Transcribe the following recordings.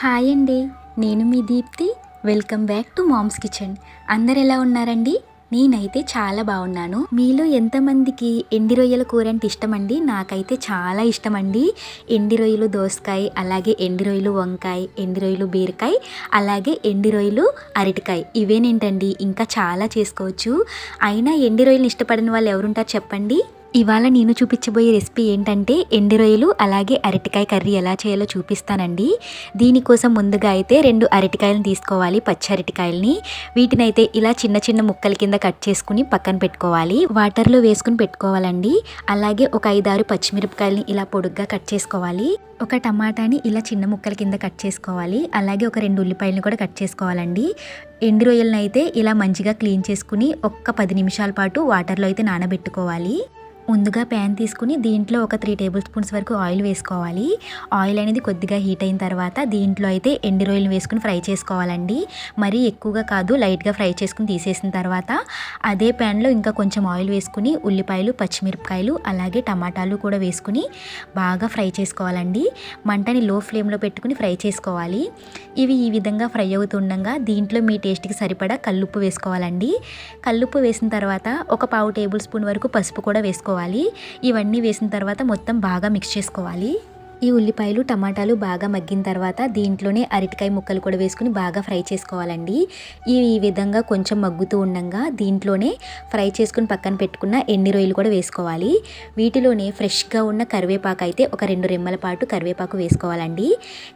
Hi అండి, నేను మీ Deepti. Welcome back to mom's kitchen. అందరు ఎలా ఉన్నారండి? నేనైతే చాలా బాగున్నాను. మీలో ఎంతమందికి ఎండి రొయ్యల కూర అంటే ఇష్టమండి? నాకైతే చాలా ఇష్టమండి. ఎండి రొయ్యలు దోసకాయ, అలాగే ఎండి రొయ్యలు వంకాయ, ఎండి రొయ్యలు బీరకాయ, అలాగే ఎండి రొయ్యలు అరటికాయ. ఇవేనేంటండి, ఇంకా చాలా చేసుకోవచ్చు. అయినా ఎండి రొయ్యలు ఇష్టపడని వాళ్ళు ఎవరుంటారు చెప్పండి? ఇవాళ నేను చూపించబోయే రెసిపీ ఏంటంటే ఎండి రొయ్యలు అలాగే అరటికాయ కర్రీ ఎలా చేయాలో చూపిస్తానండి. దీనికోసం ముందుగా అయితే 2 అరటికాయలను తీసుకోవాలి, పచ్చి అరటికాయలని. వీటినైతే ఇలా చిన్న చిన్న ముక్కల కింద కట్ చేసుకుని పక్కన పెట్టుకోవాలి, వాటర్లో వేసుకుని పెట్టుకోవాలండి. అలాగే ఒక 5-6 పచ్చిమిరపకాయలని ఇలా పొడుగ్గా కట్ చేసుకోవాలి. ఒక టమాటాని ఇలా చిన్న ముక్కల కింద కట్ చేసుకోవాలి. అలాగే ఒక 2 ఉల్లిపాయలను కూడా కట్ చేసుకోవాలండి. ఎండు రొయ్యలను అయితే ఇలా మంచిగా క్లీన్ చేసుకుని ఒక్క 10 నిమిషాల పాటు వాటర్లో అయితే నానబెట్టుకోవాలి. ముందుగా ప్యాన్ తీసుకుని దీంట్లో ఒక 3 టేబుల్ స్పూన్స్ వరకు ఆయిల్ వేసుకోవాలి. ఆయిల్ అనేది కొద్దిగా హీట్ అయిన తర్వాత దీంట్లో అయితే ఎండు రొయ్యలు వేసుకుని ఫ్రై చేసుకోవాలండి. మరీ ఎక్కువగా కాదు, లైట్గా ఫ్రై చేసుకుని తీసేసిన తర్వాత అదే ప్యాన్లో ఇంకా కొంచెం ఆయిల్ వేసుకుని ఉల్లిపాయలు, పచ్చిమిరపకాయలు, అలాగే టమాటాలు కూడా వేసుకుని బాగా ఫ్రై చేసుకోవాలండి. మంటని లో ఫ్లేమ్లో పెట్టుకుని ఫ్రై చేసుకోవాలి. ఇవి ఈ విధంగా ఫ్రై అవుతుండగా దీంట్లో మీ టేస్ట్కి సరిపడా కల్లుప్పు వేసుకోవాలండి. కల్లుప్పు వేసిన తర్వాత ఒక 1/2 టేబుల్ స్పూన్ వరకు పసుపు కూడా వేసుకోవాలి. ఇవన్నీ వేసిన తర్వాత మొత్తం బాగా మిక్స్ చేసుకోవాలి. ఈ ఉల్లిపాయలు, టమాటాలు బాగా మగ్గిన తర్వాత దీంట్లోనే అరటికాయ ముక్కలు కూడా వేసుకుని బాగా ఫ్రై చేసుకోవాలండి. ఈ విధంగా కొంచెం మగ్గుతూ ఉండగా దీంట్లోనే ఫ్రై చేసుకుని పక్కన పెట్టుకున్న ఎండి రొయ్యలు కూడా వేసుకోవాలి. వీటిలోనే ఫ్రెష్గా ఉన్న కరివేపాకు అయితే ఒక 2 రెమ్మల పాటు కరివేపాకు వేసుకోవాలండి.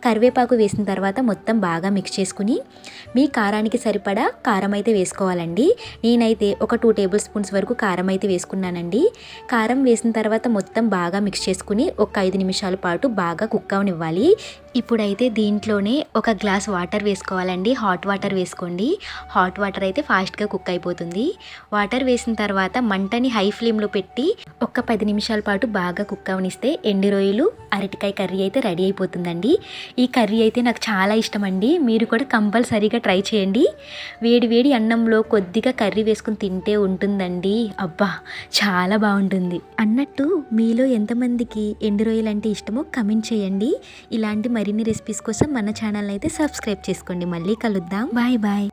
కరివేపాకు వేసిన తర్వాత మొత్తం బాగా మిక్స్ చేసుకుని మీ కారానికి సరిపడా కారం అయితే వేసుకోవాలండి. నేనైతే ఒక 2 టేబుల్ స్పూన్స్ వరకు కారం అయితే వేసుకున్నానండి. కారం వేసిన తర్వాత మొత్తం బాగా మిక్స్ చేసుకుని ఒక 5 నిమిషాల పాటు బాగా కుక్ అవనివ్వాలి. ఇప్పుడైతే దీంట్లోనే ఒక గ్లాస్ వాటర్ వేసుకోవాలండి. హాట్ వాటర్ వేసుకోండి. హాట్ వాటర్ అయితే ఫాస్ట్గా కుక్ అయిపోతుంది. వాటర్ వేసిన తర్వాత మంటని హై ఫ్లేమ్లో పెట్టి ఒక 10 నిమిషాల పాటు బాగా కుక్ అవనిస్తే ఎండి రొయ్యలు అరటికాయ కర్రీ అయితే రెడీ అయిపోతుందండి. ఈ కర్రీ అయితే నాకు చాలా ఇష్టం అండి. మీరు కూడా కంపల్సరీగా ట్రై చేయండి. వేడి వేడి అన్నంలో కొద్దిగా కర్రీ వేసుకుని తింటే ఉంటుందండి, అబ్బా చాలా బాగుంటుంది. అన్నట్టు మీలో ఎంతమందికి ఎండి రొయ్యలు అంటే ఇష్టమో కమెంట్ చేయండి. ఇలాంటి మరిన్ని రెసిపీస్ కోసం మన ఛానల్ అయితే సబ్స్క్రైబ్ చేసుకోండి. మళ్ళీ కలుద్దాం. Bye bye.